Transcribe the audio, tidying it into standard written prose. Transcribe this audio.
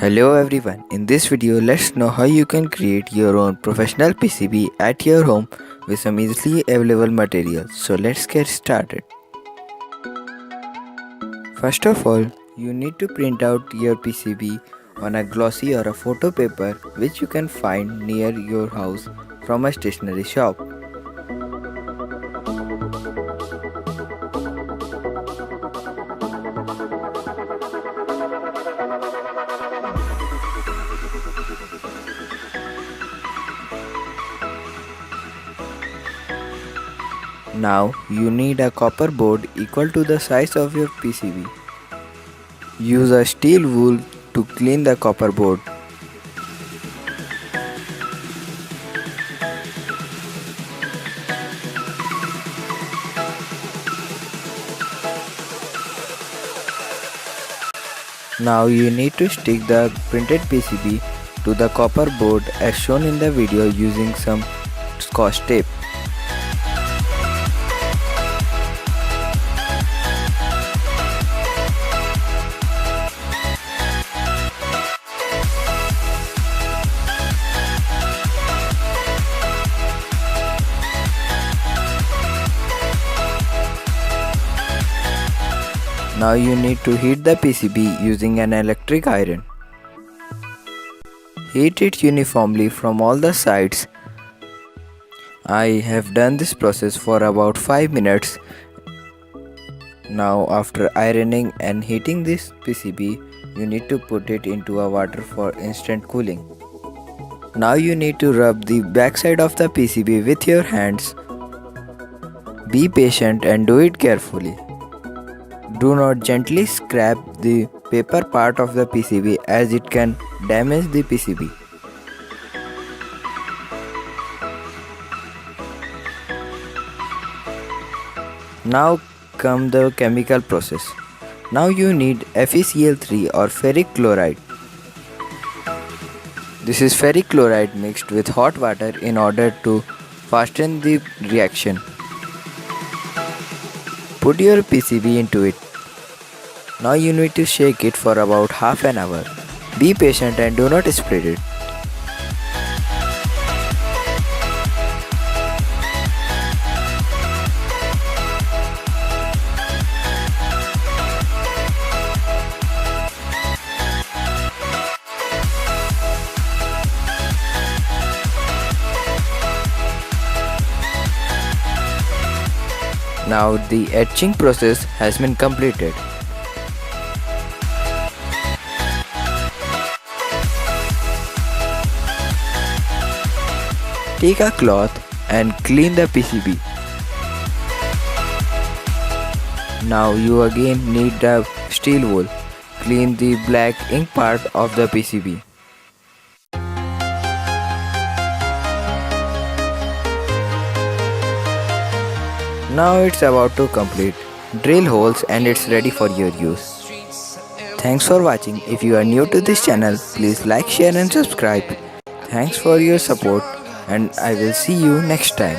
Hello everyone, in this video let's know how you can create your own professional PCB at your home with some easily available materials. So let's get started. First of all, you need to print out your PCB on a glossy or a photo paper which you can find near your house from a stationery shop. Now you need a copper board equal to the size of your PCB. Use a steel wool to clean the copper board. Now you need to stick the printed PCB to the copper board as shown in the video using some scotch tape. Now you need to heat the PCB using an electric iron. Heat it uniformly from all the sides. I have done this process for about 5 minutes. Now after ironing and heating this PCB, you need to put it into a water for instant cooling. Now you need to rub the backside of the PCB with your hands. Be patient and do it carefully. Do not gently scrape the paper part of the PCB as it can damage the PCB. Now come the chemical process. Now you need FeCl3 or ferric chloride. This is ferric chloride mixed with hot water in order to fasten the reaction. Put your PCB into it. Now you need to shake it for about half an hour. Be patient and do not spread it. Now the etching process has been completed. Take a cloth and clean the PCB. Now you again need the steel wool. Clean the black ink part of the PCB. Now it's about to complete. Drill holes and it's ready for your use. Thanks for watching. If you are new to this channel, please like, share and subscribe. Thanks for your support and I will see you next time.